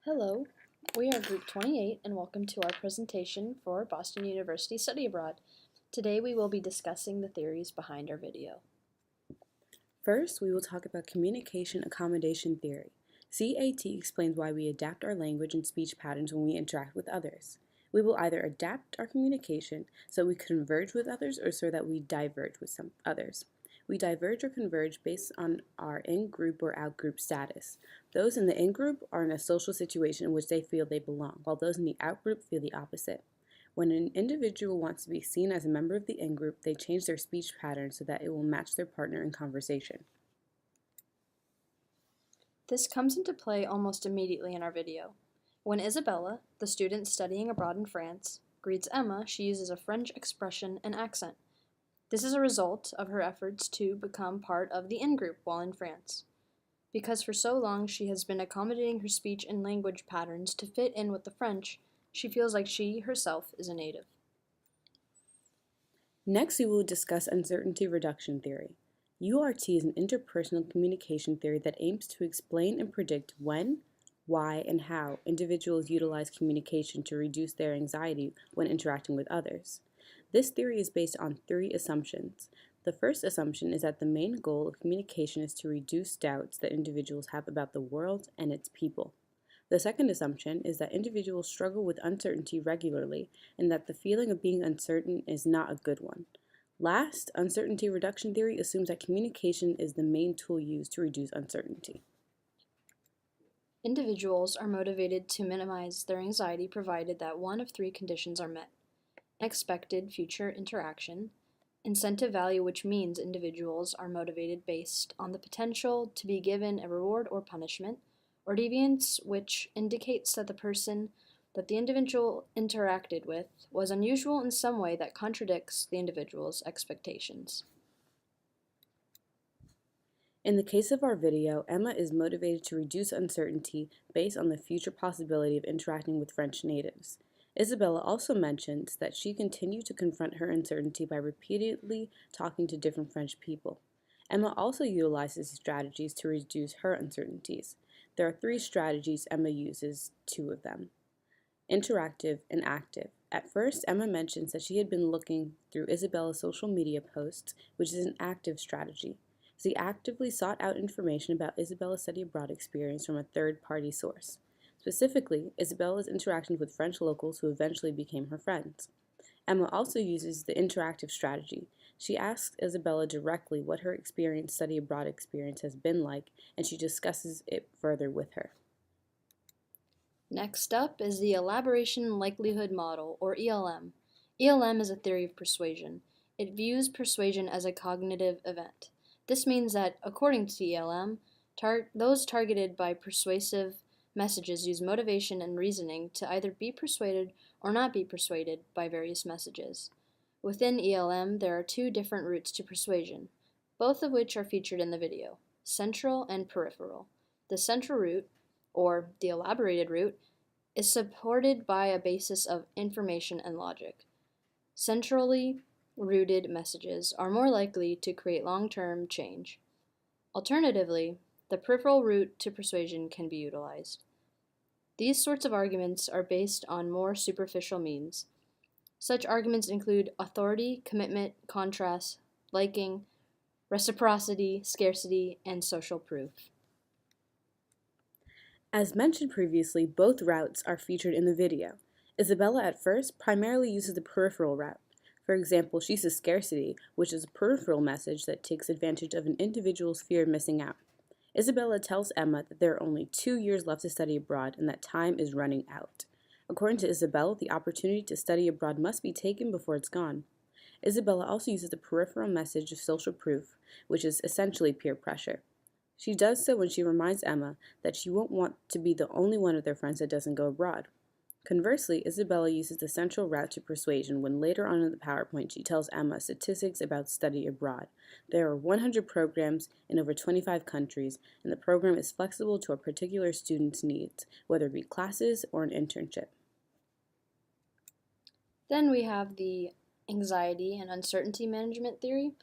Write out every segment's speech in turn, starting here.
Hello, we are Group 28 and welcome to our presentation for Boston University Study Abroad. Today we will be discussing the theories behind our video. First, we will talk about communication accommodation theory. CAT explains why we adapt our language and speech patterns when we interact with others. We will either adapt our communication so we converge with others or so that we diverge with some others. We diverge or converge based on our in-group or out-group status. Those in the in-group are in a social situation in which they feel they belong, while those in the out-group feel the opposite. When an individual wants to be seen as a member of the in-group, they change their speech pattern so that it will match their partner in conversation. This comes into play almost immediately in our video. When Isabella, the student studying abroad in France, greets Emma, she uses a French expression and accent. This is a result of her efforts to become part of the in-group while in France. Because for so long she has been accommodating her speech and language patterns to fit in with the French, she feels like she herself is a native. Next, we will discuss uncertainty reduction theory. URT is an interpersonal communication theory that aims to explain and predict when, why, and how individuals utilize communication to reduce their anxiety when interacting with others. This theory is based on three assumptions. The first assumption is that the main goal of communication is to reduce doubts that individuals have about the world and its people. The second assumption is that individuals struggle with uncertainty regularly and that the feeling of being uncertain is not a good one. Last, uncertainty reduction theory assumes that communication is the main tool used to reduce uncertainty. Individuals are motivated to minimize their anxiety provided that one of three conditions are met: expected future interaction, incentive value, which means individuals are motivated based on the potential to be given a reward or punishment, or deviance, which indicates that the person that the individual interacted with was unusual in some way that contradicts the individual's expectations. In the case of our video, Emma is motivated to reduce uncertainty based on the future possibility of interacting with French natives. Isabella also mentions that she continued to confront her uncertainty by repeatedly talking to different French people. Emma also utilizes strategies to reduce her uncertainties. There are three strategies Emma uses, two of them: interactive and active. At first, Emma mentions that she had been looking through Isabella's social media posts, which is an active strategy. She actively sought out information about Isabella's study abroad experience from a third-party source, specifically Isabella's interactions with French locals who eventually became her friends. Emma also uses the interactive strategy. She asks Isabella directly what her study abroad experience has been like, and she discusses it further with her. Next up is the Elaboration Likelihood Model, or ELM. ELM is a theory of persuasion. It views persuasion as a cognitive event. This means that, according to ELM, those targeted by persuasive messages use motivation and reasoning to either be persuaded or not be persuaded by various messages. Within ELM, there are two different routes to persuasion, both of which are featured in the video: central and peripheral. The central route, or the elaborated route, is supported by a basis of information and logic. Centrally rooted messages are more likely to create long-term change. Alternatively, the peripheral route to persuasion can be utilized. These sorts of arguments are based on more superficial means. Such arguments include authority, commitment, contrast, liking, reciprocity, scarcity, and social proof. As mentioned previously, both routes are featured in the video. Isabella at first primarily uses the peripheral route. For example, she uses scarcity, which is a peripheral message that takes advantage of an individual's fear of missing out. Isabella tells Emma that there are only 2 years left to study abroad and that time is running out. According to Isabella, the opportunity to study abroad must be taken before it's gone. Isabella also uses the peripheral message of social proof, which is essentially peer pressure. She does so when she reminds Emma that she won't want to be the only one of their friends that doesn't go abroad. Conversely, Isabella uses the central route to persuasion when later on in the PowerPoint she tells Emma statistics about study abroad. There are 100 programs in over 25 countries, and the program is flexible to a particular student's needs, whether it be classes or an internship. Then we have the anxiety and uncertainty management theory,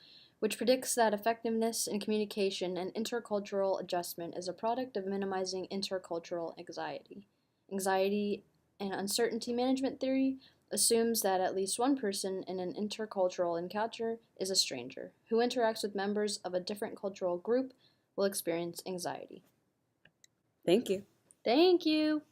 which predicts that effectiveness in communication and intercultural adjustment is a product of minimizing intercultural anxiety. Anxiety and uncertainty management theory assumes that at least one person in an intercultural encounter is a stranger. Who interacts with members of a different cultural group will experience anxiety. Thank you. Thank you!